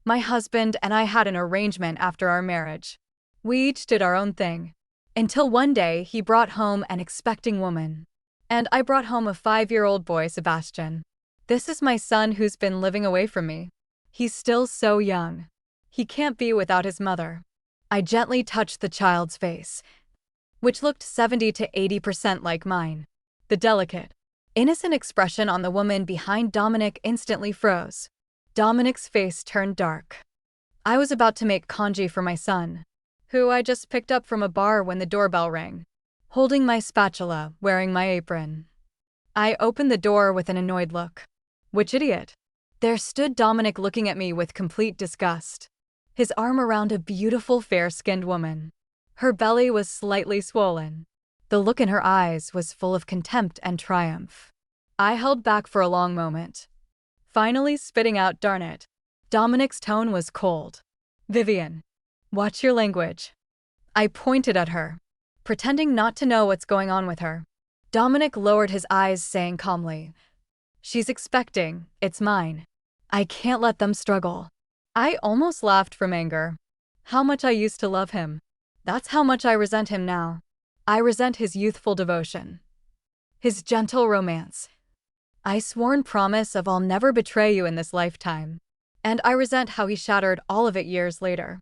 My husband and I had an arrangement after our marriage. We each did our own thing. Until one day he brought home an expecting woman. And I brought home a 5-year-old boy, Sebastian. This is my son who's been living away from me. He's still so young. He can't be without his mother. I gently touched the child's face, which looked 70 to 80% like mine. The delicate, innocent expression on the woman behind Dominic instantly froze. Dominic's face turned dark. I was about to make congee for my son, who I just picked up from a bar when the doorbell rang, holding my spatula, wearing my apron. I opened the door with an annoyed look. Which idiot? There stood Dominic looking at me with complete disgust, his arm around a beautiful fair-skinned woman. Her belly was slightly swollen. The look in her eyes was full of contempt and triumph. I held back for a long moment, finally spitting out, "Darn it." Dominic's tone was cold. "Vivian, watch your language." I pointed at her, pretending not to know what's going on with her. Dominic lowered his eyes, saying calmly, "She's expecting, it's mine. I can't let them struggle." I almost laughed from anger. How much I used to love him. That's how much I resent him now. I resent his youthful devotion, his gentle romance, I sworn promise of "I'll never betray you in this lifetime." And I resent how he shattered all of it years later.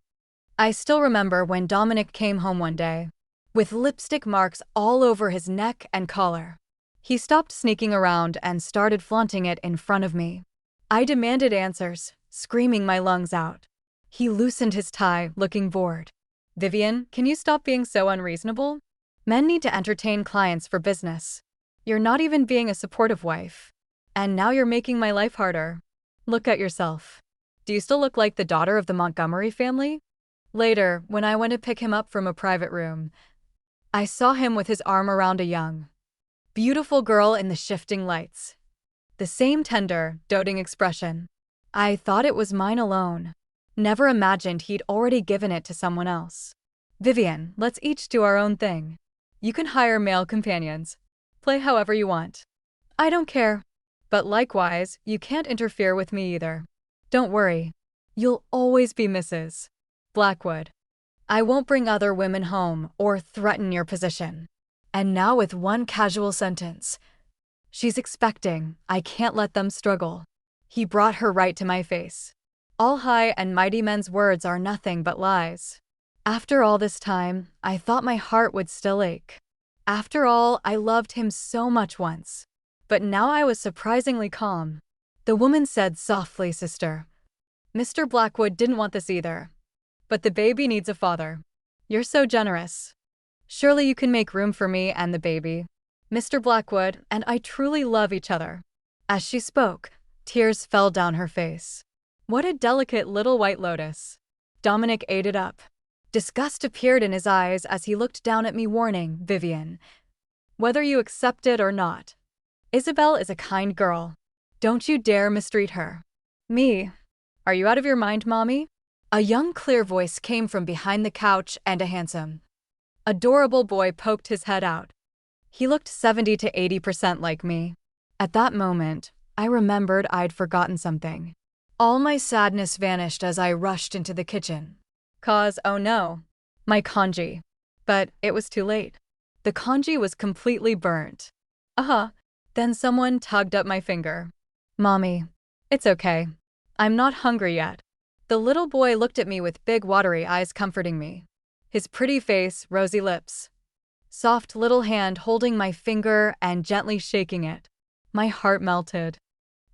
I still remember when Dominic came home one day, with lipstick marks all over his neck and collar. He stopped sneaking around and started flaunting it in front of me. I demanded answers, screaming my lungs out. He loosened his tie, looking bored. "Vivian, can you stop being so unreasonable? Men need to entertain clients for business. You're not even being a supportive wife. And now you're making my life harder. Look at yourself. Do you still look like the daughter of the Montgomery family?" Later, when I went to pick him up from a private room, I saw him with his arm around a young, beautiful girl in the shifting lights. The same tender, doting expression. I thought it was mine alone. Never imagined he'd already given it to someone else. "Vivian, let's each do our own thing. You can hire male companions. Play however you want. I don't care. But likewise, you can't interfere with me either. Don't worry. You'll always be Mrs. Blackwood. I won't bring other women home or threaten your position." And now with one casual sentence, "She's expecting, I can't let them struggle." He brought her right to my face. All high and mighty men's words are nothing but lies. After all this time, I thought my heart would still ache. After all, I loved him so much once. But now I was surprisingly calm. The woman said softly, "Sister, Mr. Blackwood didn't want this either. But the baby needs a father. You're so generous. Surely you can make room for me and the baby. Mr. Blackwood and I truly love each other." As she spoke, tears fell down her face. What a delicate little white lotus. Dominic ate it up. Disgust appeared in his eyes as he looked down at me, warning, "Vivian, whether you accept it or not, Isabel is a kind girl. Don't you dare mistreat her." "Me? Are you out of your mind, Mommy?" A young, clear voice came from behind the couch, and a handsome, adorable boy poked his head out. He looked 70 to 80% like me. At that moment, I remembered I'd forgotten something. All my sadness vanished as I rushed into the kitchen. Oh no, my congee. But it was too late. The congee was completely burnt. Then someone tugged at my finger. "Mommy, it's okay. I'm not hungry yet." The little boy looked at me with big watery eyes, comforting me. His pretty face, rosy lips, soft little hand holding my finger and gently shaking it. My heart melted.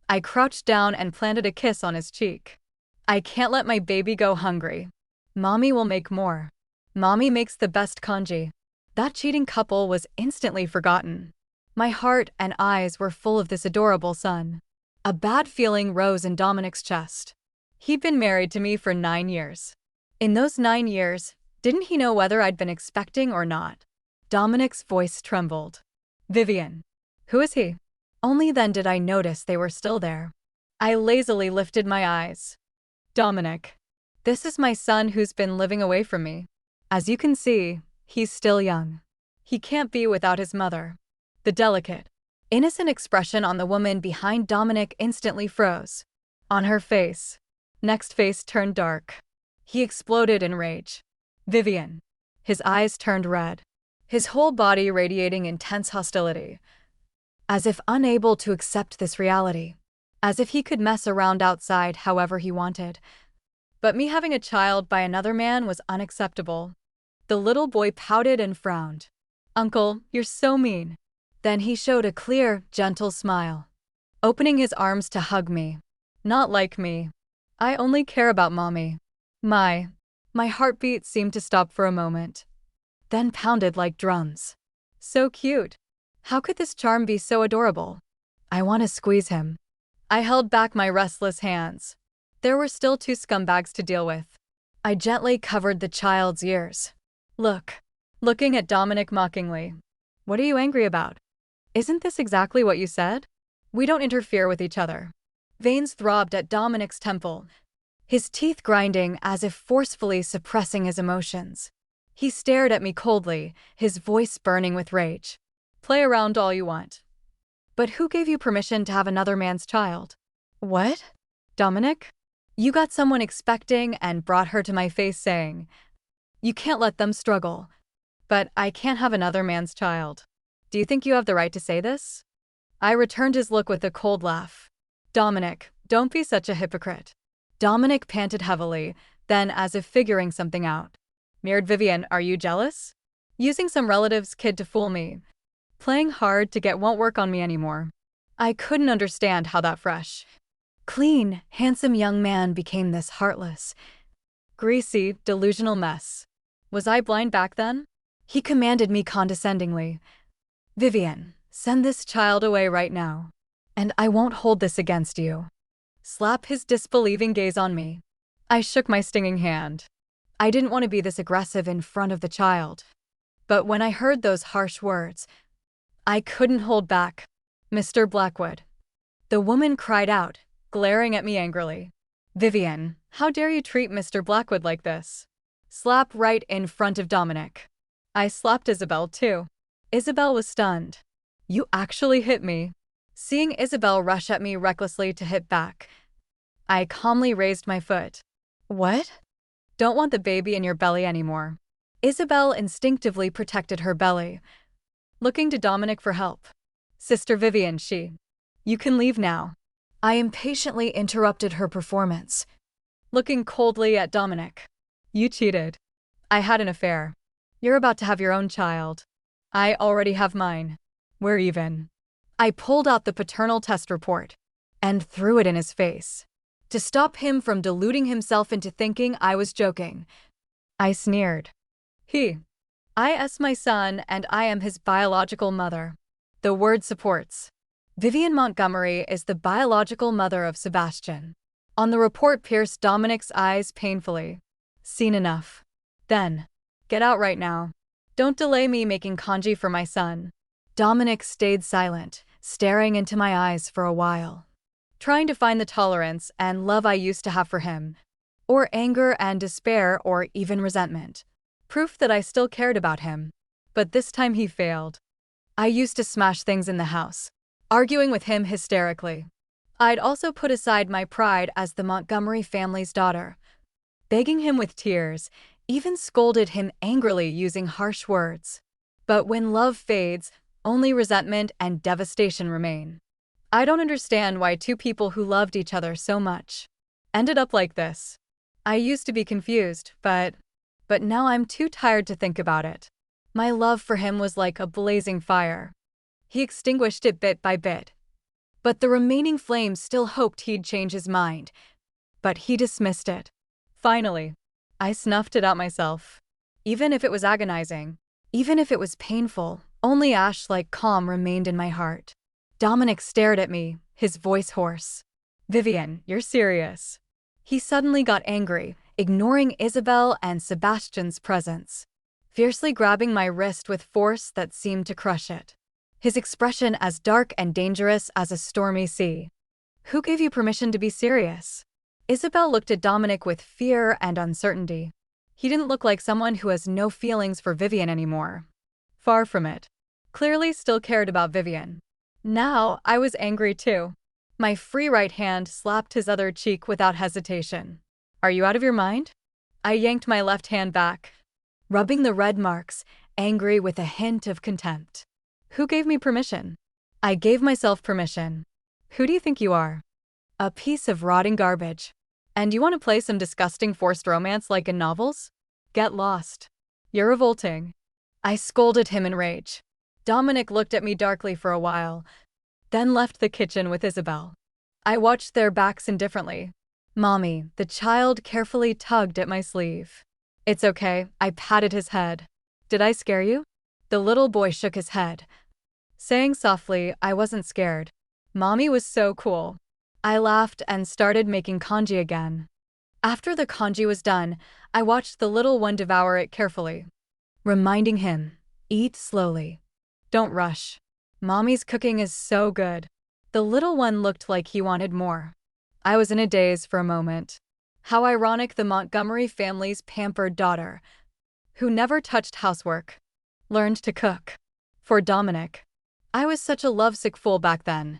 I crouched down and planted a kiss on his cheek. "I can't let my baby go hungry. Mommy will make more. Mommy makes the best congee." That cheating couple was instantly forgotten. My heart and eyes were full of this adorable son. A bad feeling rose in Dominic's chest. He'd been married to me for 9 years. In those 9 years, didn't he know whether I'd been expecting or not? Dominic's voice trembled. "Vivian, who is he?" Only then did I notice they were still there. I lazily lifted my eyes. "Dominic. This is my son who's been living away from me. As you can see, he's still young. He can't be without his mother." The delicate, innocent expression on the woman behind Dominic instantly froze. On her face, Next face turned dark. He exploded in rage. Vivian. His eyes turned red. His whole body radiating intense hostility. As if unable to accept this reality. As if he could mess around outside however he wanted. But me having a child by another man was unacceptable. The little boy pouted and frowned. "Uncle, you're so mean." Then he showed a clear, gentle smile, opening his arms to hug me. Not like me. I only care about mommy. My heartbeat seemed to stop for a moment, then pounded like drums. So cute. How could this charm be so adorable? I want to squeeze him. I held back my restless hands. There were still 2 scumbags to deal with. I gently covered the child's ears. Looking at Dominic mockingly. "What are you angry about? Isn't this exactly what you said? We don't interfere with each other." Veins throbbed at Dominic's temple, his teeth grinding as if forcefully suppressing his emotions. He stared at me coldly, his voice burning with rage. "Play around all you want. But who gave you permission to have another man's child?" "What? Dominic? You got someone expecting and brought her to my face saying, 'You can't let them struggle.' But I can't have another man's child. Do you think you have the right to say this?" I returned his look with a cold laugh. "Dominic, don't be such a hypocrite." Dominic panted heavily, then as if figuring something out. "Mirrored Vivian, are you jealous? Using some relative's kid to fool me. Playing hard to get won't work on me anymore." I couldn't understand how that fresh, clean, handsome young man became this heartless, greasy, delusional mess. Was I blind back then? He commanded me condescendingly, "Vivian, send this child away right now. And I won't hold this against you." Slap his disbelieving gaze on me. I shook my stinging hand. I didn't want to be this aggressive in front of the child. But when I heard those harsh words, I couldn't hold back. "Mr. Blackwood." The woman cried out, glaring at me angrily. "Vivian, how dare you treat Mr. Blackwood like this?" Slap right in front of Dominic. I slapped Isabel too. Isabel was stunned. "You actually hit me." Seeing Isabel rush at me recklessly to hit back, I calmly raised my foot. "What?" "Don't want the baby in your belly anymore." Isabel instinctively protected her belly, looking to Dominic for help. "Sister Vivian, you can leave now." I impatiently interrupted her performance, looking coldly at Dominic. "You cheated. I had an affair. You're about to have your own child. I already have mine. We're even." I pulled out the paternal test report and threw it in his face, to stop him from deluding himself into thinking I was joking. I sneered. "I my son and I am his biological mother." The word supports. Vivian Montgomery is the biological mother of Sebastian. On the report pierced Dominic's eyes painfully. "Seen enough. Then, get out right now. Don't delay me making kanji for my son." Dominic stayed silent, staring into my eyes for a while, trying to find the tolerance and love I used to have for him, or anger and despair or even resentment. Proof that I still cared about him. But this time he failed. I used to smash things in the house, arguing with him hysterically. I'd also put aside my pride as the Montgomery family's daughter, begging him with tears, even scolded him angrily using harsh words. But when love fades, only resentment and devastation remain. I don't understand why 2 people who loved each other so much ended up like this. I used to be confused, but now I'm too tired to think about it. My love for him was like a blazing fire. He extinguished it bit by bit. But the remaining flame still hoped he'd change his mind. But he dismissed it. Finally, I snuffed it out myself. Even if it was agonizing, even if it was painful, only ash-like calm remained in my heart. Dominic stared at me, his voice hoarse. "Vivian, you're serious." He suddenly got angry, ignoring Isabel and Sebastian's presence, fiercely grabbing my wrist with force that seemed to crush it. His expression as dark and dangerous as a stormy sea. "Who gave you permission to be serious?" Isabel looked at Dominic with fear and uncertainty. He didn't look like someone who has no feelings for Vivian anymore. Far from it. Clearly still cared about Vivian. Now, I was angry too. My free right hand slapped his other cheek without hesitation. Are you out of your mind? I yanked my left hand back, rubbing the red marks, angry with a hint of contempt. Who gave me permission? I gave myself permission. Who do you think you are? A piece of rotting garbage. And you want to play some disgusting forced romance like in novels? Get lost. You're revolting. I scolded him in rage. Dominic looked at me darkly for a while, then left the kitchen with Isabel. I watched their backs indifferently. Mommy, the child carefully tugged at my sleeve. It's okay, I patted his head. Did I scare you? The little boy shook his head, saying softly I wasn't scared. Mommy was so cool. I laughed and started making congee again. After the congee was done, I watched the little one devour it carefully, reminding him, eat slowly. Don't rush. Mommy's cooking is so good. The little one looked like he wanted more. I was in a daze for a moment. How ironic the Montgomery family's pampered daughter, who never touched housework, learned to cook. For Dominic. I was such a lovesick fool back then.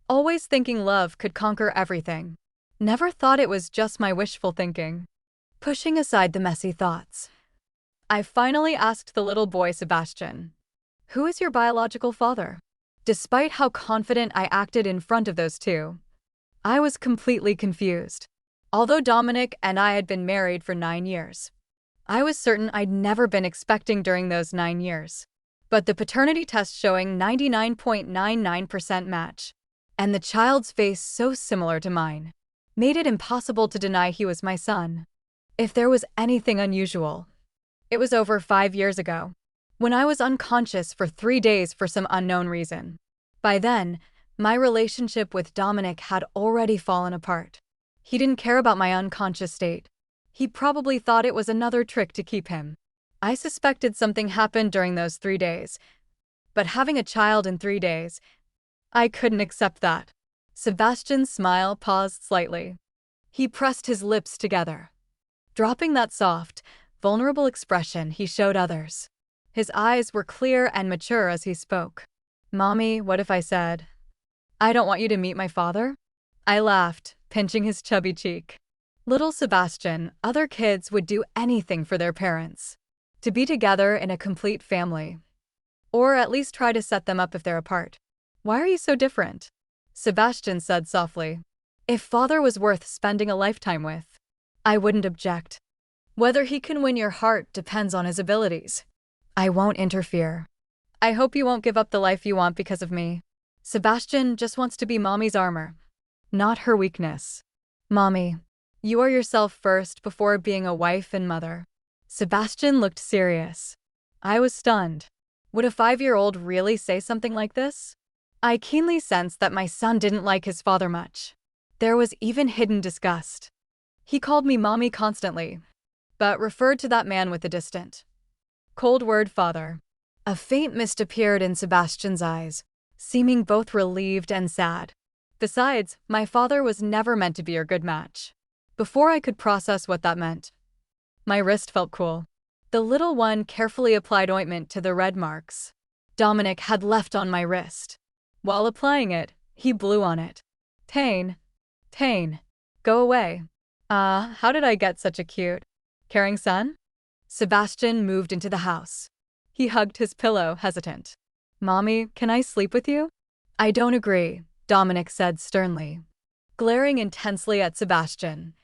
Always thinking love could conquer everything. Never thought it was just my wishful thinking. Pushing aside the messy thoughts, I finally asked the little boy Sebastian, "Who is your biological father?" Despite how confident I acted in front of those two, I was completely confused. Although Dominic and I had been married for 9 years, I was certain I'd never been expecting during those 9 years. But the paternity test showing 99.99% match, and the child's face so similar to mine, made it impossible to deny he was my son. If there was anything unusual, it was over 5 years ago, when I was unconscious for 3 days for some unknown reason. By then, my relationship with Dominic had already fallen apart. He didn't care about my unconscious state. He probably thought it was another trick to keep him. I suspected something happened during those 3 days. But having a child in 3 days, I couldn't accept that. Sebastian's smile paused slightly. He pressed his lips together, dropping that soft, vulnerable expression he showed others. His eyes were clear and mature as he spoke. Mommy, what if I said, I don't want you to meet my father? I laughed, pinching his chubby cheek. Little Sebastian, other kids would do anything for their parents. To be together in a complete family. Or at least try to set them up if they're apart. Why are you so different? Sebastian said softly. If father was worth spending a lifetime with, I wouldn't object. Whether he can win your heart depends on his abilities. I won't interfere. I hope you won't give up the life you want because of me. Sebastian just wants to be Mommy's armor, not her weakness. Mommy, you are yourself first before being a wife and mother. Sebastian looked serious. I was stunned. Would a 5-year-old really say something like this? I keenly sensed that my son didn't like his father much. There was even hidden disgust. He called me Mommy constantly, but referred to that man with a distant, cold word father. A faint mist appeared in Sebastian's eyes, seeming both relieved and sad. Besides, my father was never meant to be your good match. Before I could process what that meant, my wrist felt cool. The little one carefully applied ointment to the red marks Dominic had left on my wrist. While applying it, he blew on it. Tane. Tane. Go away. How did I get such a cute, caring son? Sebastian moved into the house. He hugged his pillow, hesitant. Mommy, can I sleep with you? I don't agree, Dominic said sternly, glaring intensely at Sebastian.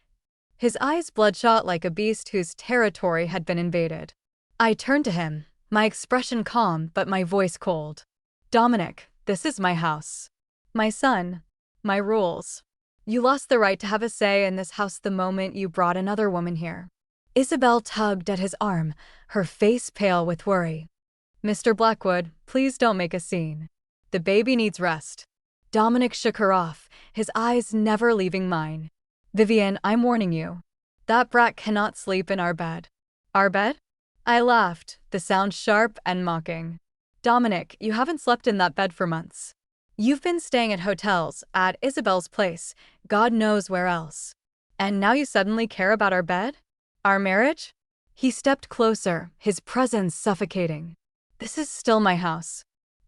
His eyes bloodshot like a beast whose territory had been invaded. I turned to him, my expression calm but my voice cold. Dominic, this is my house. My son. My rules. You lost the right to have a say in this house the moment you brought another woman here. Isabel tugged at his arm, her face pale with worry. Mr. Blackwood, please don't make a scene. The baby needs rest. Dominic shook her off, his eyes never leaving mine. Vivian, I'm warning you. That brat cannot sleep in our bed. Our bed? I laughed, the sound sharp and mocking. Dominic, you haven't slept in that bed for months. You've been staying at hotels, at Isabel's place, God knows where else. And now you suddenly care about our bed? Our marriage? He stepped closer, his presence suffocating. This is still my house.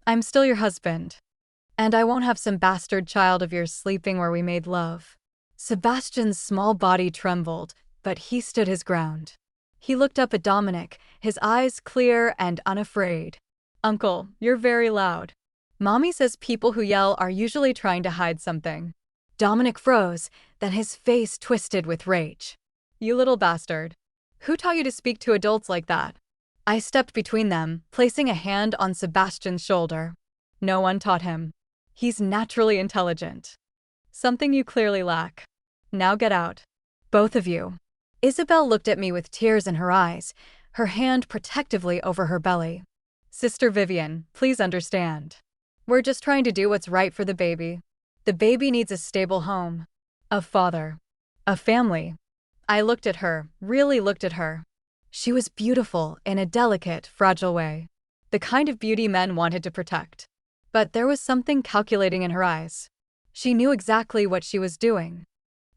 I'm still your husband. And I won't have some bastard child of yours sleeping where we made love. Sebastian's small body trembled, but he stood his ground. He looked up at Dominic, his eyes clear and unafraid. Uncle, you're very loud. Mommy says people who yell are usually trying to hide something. Dominic froze, then his face twisted with rage. You little bastard. Who taught you to speak to adults like that? I stepped between them, placing a hand on Sebastian's shoulder. No one taught him. He's naturally intelligent. Something you clearly lack. Now get out. Both of you. Isabel looked at me with tears in her eyes, her hand protectively over her belly. Sister Vivian, please understand. We're just trying to do what's right for the baby. The baby needs a stable home. A father. A family. I looked at her, really looked at her. She was beautiful in a delicate, fragile way. The kind of beauty men wanted to protect. But there was something calculating in her eyes. She knew exactly what she was doing.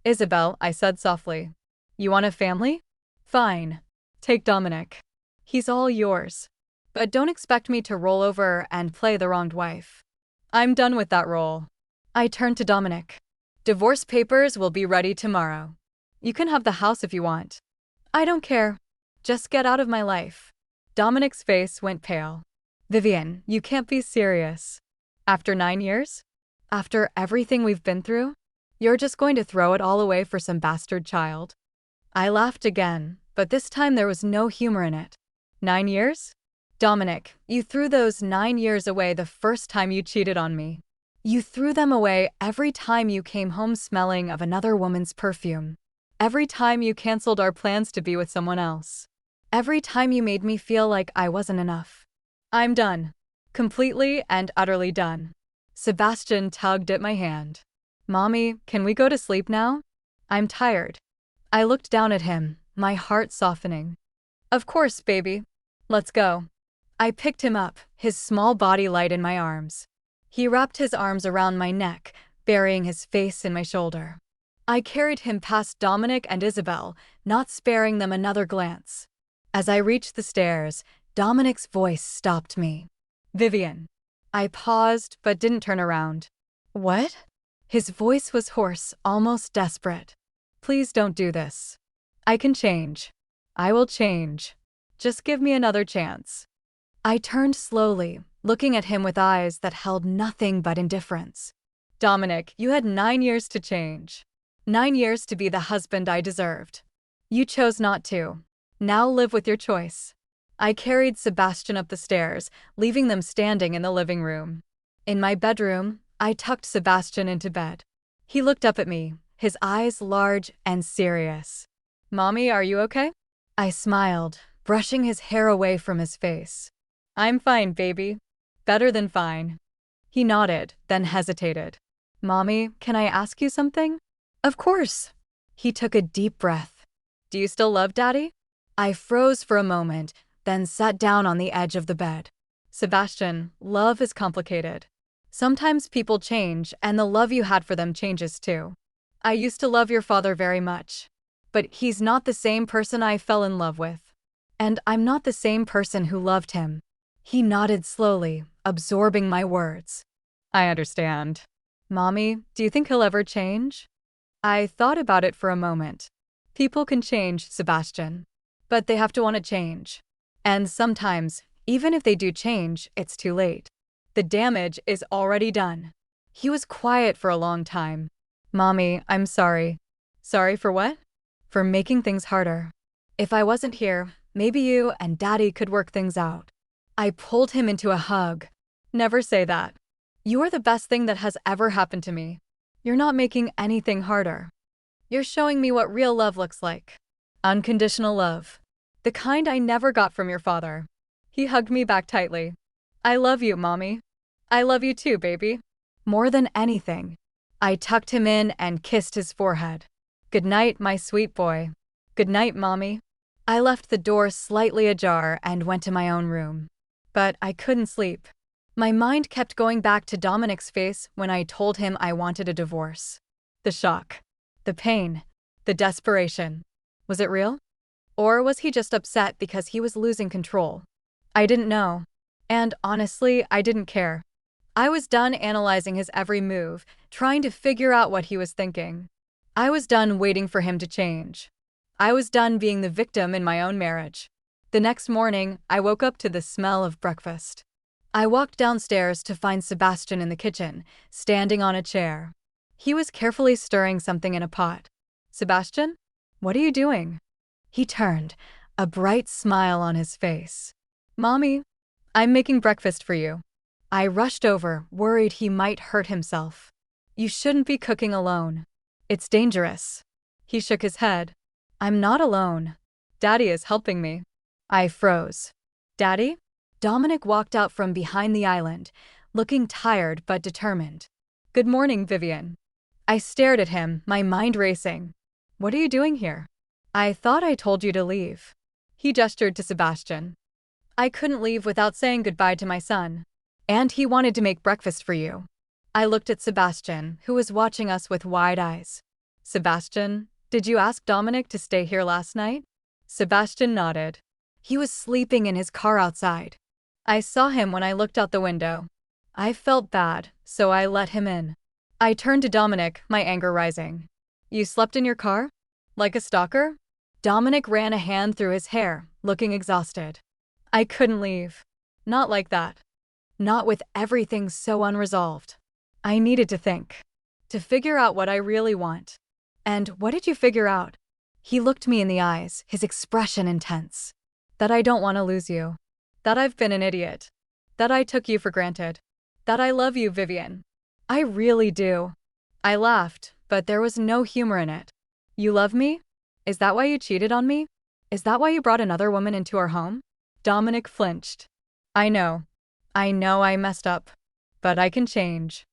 Isabel, I said softly. You want a family? Fine. Take Dominic. He's all yours. But don't expect me to roll over and play the wronged wife. I'm done with that role. I turned to Dominic. Divorce papers will be ready tomorrow. You can have the house if you want. I don't care. Just get out of my life. Dominic's face went pale. Vivian, you can't be serious. After 9 years? After everything we've been through? You're just going to throw it all away for some bastard child? I laughed again, but this time there was no humor in it. 9 years? Dominic, you threw those 9 years away the first time you cheated on me. You threw them away every time you came home smelling of another woman's perfume. Every time you canceled our plans to be with someone else. Every time you made me feel like I wasn't enough. I'm done. Completely and utterly done. Sebastian tugged at my hand. Mommy, can we go to sleep now? I'm tired. I looked down at him, my heart softening. Of course, baby. Let's go. I picked him up, his small body light in my arms. He wrapped his arms around my neck, burying his face in my shoulder. I carried him past Dominic and Isabel, not sparing them another glance. As I reached the stairs, Dominic's voice stopped me. Vivian. I paused but didn't turn around. What? His voice was hoarse, almost desperate. Please don't do this. I can change. I will change. Just give me another chance. I turned slowly, looking at him with eyes that held nothing but indifference. Dominic, you had 9 years to change. 9 years to be the husband I deserved. You chose not to. Now live with your choice. I carried Sebastian up the stairs, leaving them standing in the living room. In my bedroom, I tucked Sebastian into bed. He looked up at me, his eyes large and serious. Mommy, are you okay? I smiled, brushing his hair away from his face. I'm fine, baby. Better than fine. He nodded, then hesitated. Mommy, can I ask you something? Of course. He took a deep breath. Do you still love Daddy? I froze for a moment, then sat down on the edge of the bed. Sebastian, love is complicated. Sometimes people change, and the love you had for them changes too. I used to love your father very much. But he's not the same person I fell in love with. And I'm not the same person who loved him. He nodded slowly, absorbing my words. I understand. Mommy, do you think he'll ever change? I thought about it for a moment. People can change, Sebastian. But they have to want to change. And sometimes, even if they do change, it's too late. The damage is already done. He was quiet for a long time. Mommy, I'm sorry. Sorry for what? For making things harder. If I wasn't here, maybe you and Daddy could work things out. I pulled him into a hug. Never say that. You are the best thing that has ever happened to me. You're not making anything harder. You're showing me what real love looks like. Unconditional love. The kind I never got from your father. He hugged me back tightly. I love you, Mommy. I love you too, baby. More than anything. I tucked him in and kissed his forehead. Good night, my sweet boy. Good night, Mommy. I left the door slightly ajar and went to my own room. But I couldn't sleep. My mind kept going back to Dominic's face when I told him I wanted a divorce. The shock. The pain. The desperation. Was it real? Or was he just upset because he was losing control? I didn't know. And honestly, I didn't care. I was done analyzing his every move, trying to figure out what he was thinking. I was done waiting for him to change. I was done being the victim in my own marriage. The next morning, I woke up to the smell of breakfast. I walked downstairs to find Sebastian in the kitchen, standing on a chair. He was carefully stirring something in a pot. "Sebastian? What are you doing?" He turned, a bright smile on his face. "Mommy, I'm making breakfast for you." I rushed over, worried he might hurt himself. "You shouldn't be cooking alone. It's dangerous." He shook his head. "I'm not alone. Daddy is helping me." I froze. "Daddy?" Dominic walked out from behind the island, looking tired but determined. "Good morning, Vivian." I stared at him, my mind racing. "What are you doing here?" "I thought I told you to leave." He gestured to Sebastian. "I couldn't leave without saying goodbye to my son. And he wanted to make breakfast for you." I looked at Sebastian, who was watching us with wide eyes. "Sebastian, did you ask Dominic to stay here last night?" Sebastian nodded. He was sleeping in his car outside. I saw him when I looked out the window. I felt bad, so I let him in. I turned to Dominic, my anger rising. "You slept in your car? Like a stalker?" Dominic ran a hand through his hair, looking exhausted. "I couldn't leave. Not like that. Not with everything so unresolved. I needed to think. To figure out what I really want." "And what did you figure out?" He looked me in the eyes, his expression intense. "That I don't want to lose you. That I've been an idiot. That I took you for granted. That I love you, Vivian. I really do." I laughed, but there was no humor in it. "You love me? Is that why you cheated on me? Is that why you brought another woman into our home?" Dominic flinched. I know I messed up. But I can change.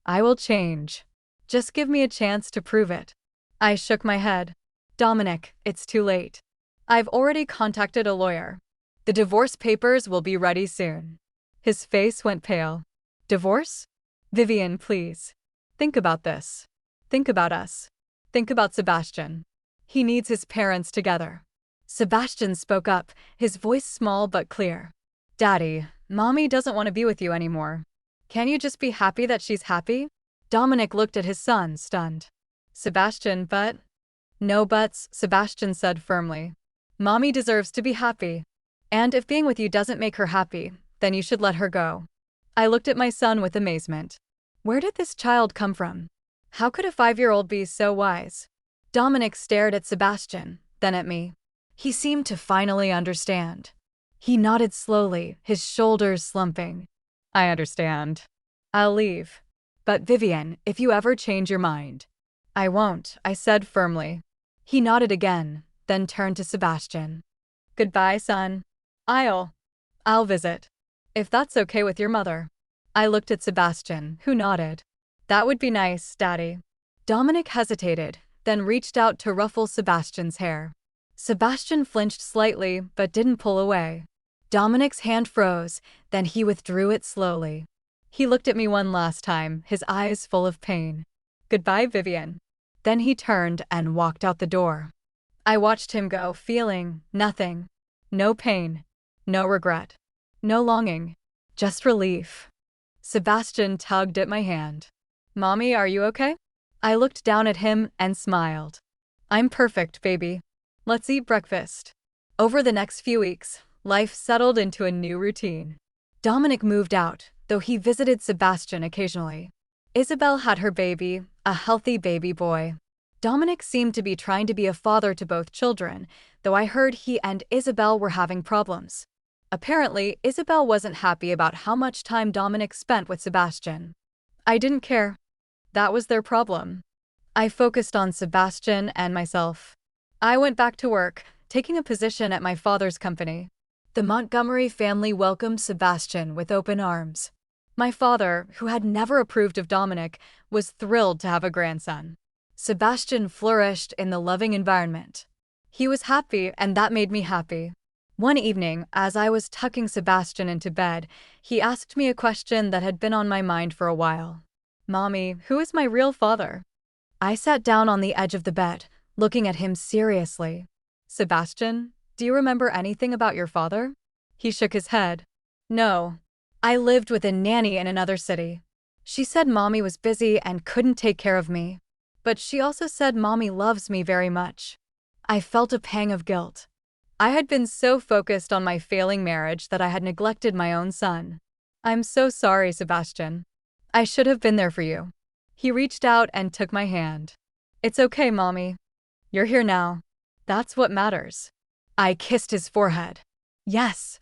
I will change. Just give me a chance to prove it." I shook my head. "Dominic, it's too late. I've already contacted a lawyer. The divorce papers will be ready soon." His face went pale. "Divorce? Vivian, please. Think about this. Think about us. Think about Sebastian. He needs his parents together." Sebastian spoke up, his voice small but clear. "Daddy, Mommy doesn't want to be with you anymore. Can you just be happy that she's happy?" Dominic looked at his son, stunned. "Sebastian, but—" "No buts," Sebastian said firmly. "Mommy deserves to be happy. And if being with you doesn't make her happy, then you should let her go." I looked at my son with amazement. Where did this child come from? How could a 5-year-old be so wise? Dominic stared at Sebastian, then at me. He seemed to finally understand. He nodded slowly, his shoulders slumping. "I understand. I'll leave. But Vivian, if you ever change your mind—" "I won't," I said firmly. He nodded again, then turned to Sebastian. "Goodbye, son. I'll visit. If that's okay with your mother." I looked at Sebastian, who nodded. "That would be nice, Daddy." Dominic hesitated, then reached out to ruffle Sebastian's hair. Sebastian flinched slightly, but didn't pull away. Dominic's hand froze, then he withdrew it slowly. He looked at me one last time, his eyes full of pain. "Goodbye, Vivian." Then he turned and walked out the door. I watched him go, feeling nothing. No pain. No regret. No longing. Just relief. Sebastian tugged at my hand. "Mommy, are you okay?" I looked down at him and smiled. "I'm perfect, baby. Let's eat breakfast." Over the next few weeks, life settled into a new routine. Dominic moved out, though he visited Sebastian occasionally. Isabel had her baby, a healthy baby boy. Dominic seemed to be trying to be a father to both children, though I heard he and Isabel were having problems. Apparently, Isabel wasn't happy about how much time Dominic spent with Sebastian. I didn't care. That was their problem. I focused on Sebastian and myself. I went back to work, taking a position at my father's company. The Montgomery family welcomed Sebastian with open arms. My father, who had never approved of Dominic, was thrilled to have a grandson. Sebastian flourished in the loving environment. He was happy, and that made me happy. One evening, as I was tucking Sebastian into bed, he asked me a question that had been on my mind for a while. "Mommy, who is my real father?" I sat down on the edge of the bed, looking at him seriously. "Sebastian, do you remember anything about your father?" He shook his head. "No. I lived with a nanny in another city. She said mommy was busy and couldn't take care of me. But she also said mommy loves me very much. I felt a pang of guilt. I had been so focused on my failing marriage that I had neglected my own son. I'm so sorry, Sebastian. I should have been there for you. He reached out and took my hand. It's okay, mommy. You're here now. That's what matters. I kissed his forehead. Yes,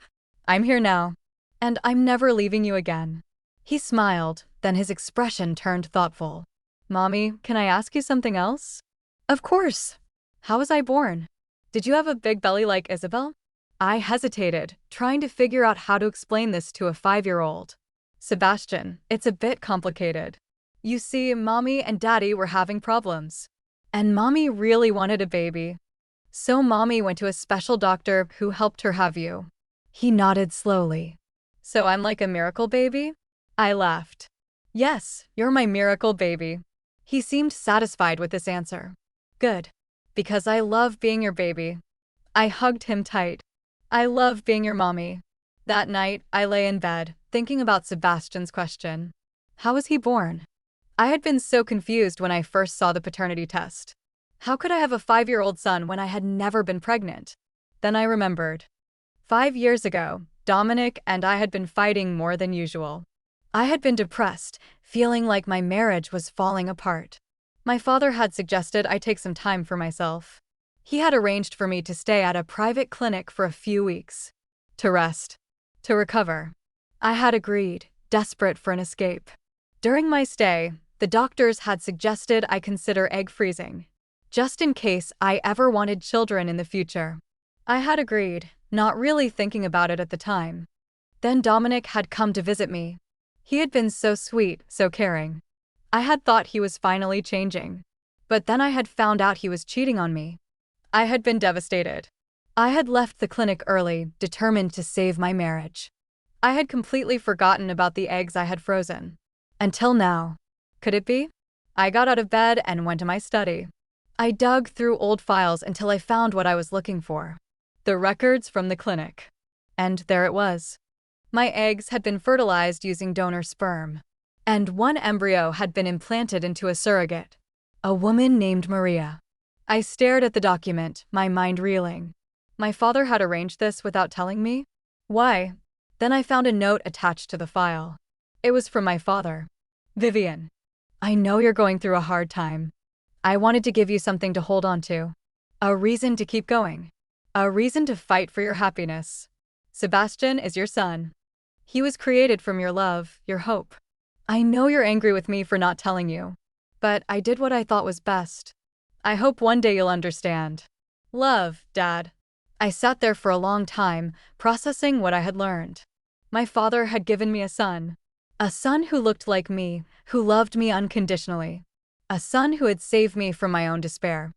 I'm here now. And I'm never leaving you again. He smiled, then his expression turned thoughtful. Mommy, can I ask you something else? Of course. How was I born? Did you have a big belly like Isabel? I hesitated, trying to figure out how to explain this to a 5-year-old. Sebastian, it's a bit complicated. You see, mommy and daddy were having problems. And mommy really wanted a baby. So mommy went to a special doctor who helped her have you. He nodded slowly. So I'm like a miracle baby? I laughed. Yes, you're my miracle baby. He seemed satisfied with this answer. Good. Because I love being your baby. I hugged him tight. I love being your mommy. That night, I lay in bed, thinking about Sebastian's question. How was he born? I had been so confused when I first saw the paternity test. How could I have a 5-year-old son when I had never been pregnant? Then I remembered. 5 years ago, Dominic and I had been fighting more than usual. I had been depressed, feeling like my marriage was falling apart. My father had suggested I take some time for myself. He had arranged for me to stay at a private clinic for a few weeks. To rest. To recover. I had agreed, desperate for an escape. During my stay, the doctors had suggested I consider egg freezing, just in case I ever wanted children in the future. I had agreed, not really thinking about it at the time. Then Dominic had come to visit me. He had been so sweet, so caring. I had thought he was finally changing. But then I had found out he was cheating on me. I had been devastated. I had left the clinic early, determined to save my marriage. I had completely forgotten about the eggs I had frozen. Until now. Could it be? I got out of bed and went to my study. I dug through old files until I found what I was looking for. The records from the clinic. And there it was. My eggs had been fertilized using donor sperm. And one embryo had been implanted into a surrogate. A woman named Maria. I stared at the document, my mind reeling. My father had arranged this without telling me? Why? Then I found a note attached to the file. It was from my father. Vivian. I know you're going through a hard time. I wanted to give you something to hold on to. A reason to keep going. A reason to fight for your happiness. Sebastian is your son. He was created from your love, your hope. I know you're angry with me for not telling you. But I did what I thought was best. I hope one day you'll understand. Love, Dad. I sat there for a long time, processing what I had learned. My father had given me a son. A son who looked like me, who loved me unconditionally. A son who had saved me from my own despair.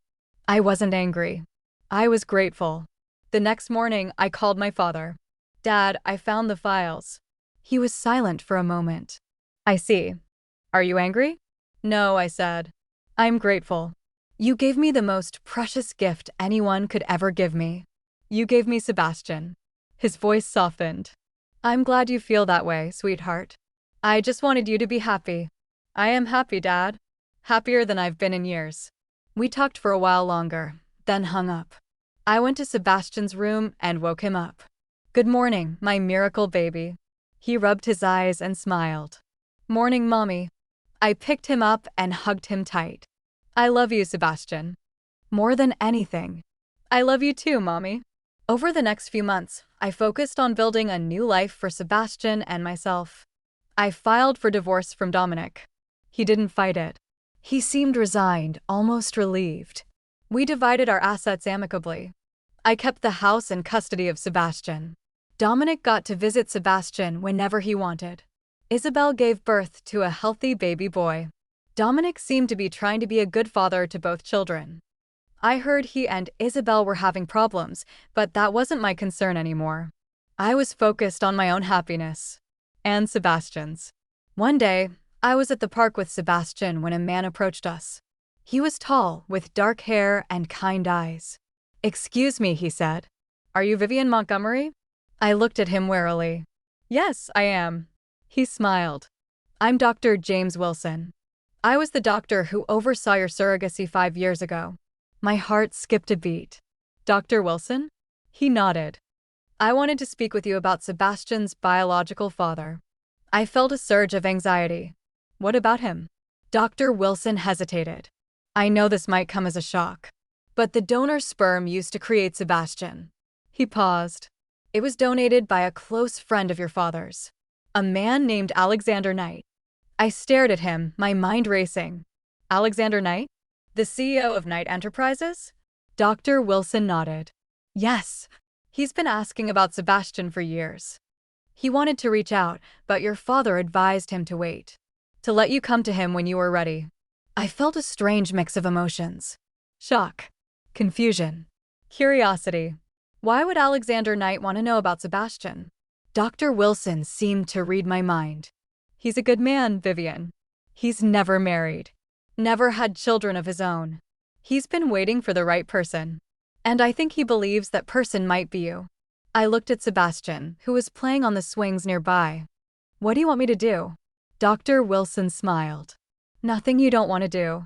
I wasn't angry. I was grateful. The next morning, I called my father. Dad, I found the files. He was silent for a moment. I see. Are you angry? No, I said. I'm grateful. You gave me the most precious gift anyone could ever give me. You gave me Sebastian. His voice softened. I'm glad you feel that way, sweetheart. I just wanted you to be happy. I am happy, Dad. Happier than I've been in years. We talked for a while longer, then hung up. I went to Sebastian's room and woke him up. Good morning, my miracle baby. He rubbed his eyes and smiled. Morning, Mommy. I picked him up and hugged him tight. I love you, Sebastian. More than anything. I love you too, Mommy. Over the next few months, I focused on building a new life for Sebastian and myself. I filed for divorce from Dominic. He didn't fight it. He seemed resigned, almost relieved. We divided our assets amicably. I kept the house and custody of Sebastian. Dominic got to visit Sebastian whenever he wanted. Isabel gave birth to a healthy baby boy. Dominic seemed to be trying to be a good father to both children. I heard he and Isabel were having problems, but that wasn't my concern anymore. I was focused on my own happiness. And Sebastian's. One day, I was at the park with Sebastian when a man approached us. He was tall, with dark hair and kind eyes. Excuse me, he said. Are you Vivian Montgomery? I looked at him warily. Yes, I am. He smiled. I'm Dr. James Wilson. I was the doctor who oversaw your surrogacy 5 years ago. My heart skipped a beat. Dr. Wilson? He nodded. I wanted to speak with you about Sebastian's biological father. I felt a surge of anxiety. What about him? Dr. Wilson hesitated. I know this might come as a shock, but the donor sperm used to create Sebastian. He paused. It was donated by a close friend of your father's, a man named Alexander Knight. I stared at him, my mind racing. Alexander Knight? The CEO of Knight Enterprises? Dr. Wilson nodded. Yes. He's been asking about Sebastian for years. He wanted to reach out, but your father advised him to wait, to let you come to him when you were ready. I felt a strange mix of emotions. Shock, confusion, curiosity. Why would Alexander Knight want to know about Sebastian? Dr. Wilson seemed to read my mind. He's a good man, Vivian. He's never married, never had children of his own. He's been waiting for the right person. And I think he believes that person might be you. I looked at Sebastian, who was playing on the swings nearby. What do you want me to do? Dr. Wilson smiled. Nothing you don't want to do.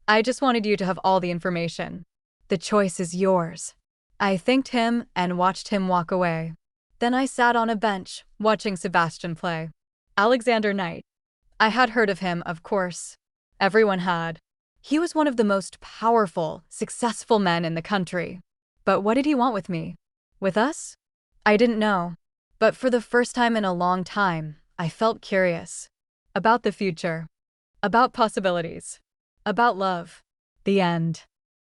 I just wanted you to have all the information. The choice is yours. I thanked him and watched him walk away. Then I sat on a bench, watching Sebastian play. Alexander Knight. I had heard of him, of course. Everyone had. He was one of the most powerful, successful men in the country. But what did he want with me? With us? I didn't know. But for the first time in a long time, I felt curious. About the future. About possibilities. About love. The end.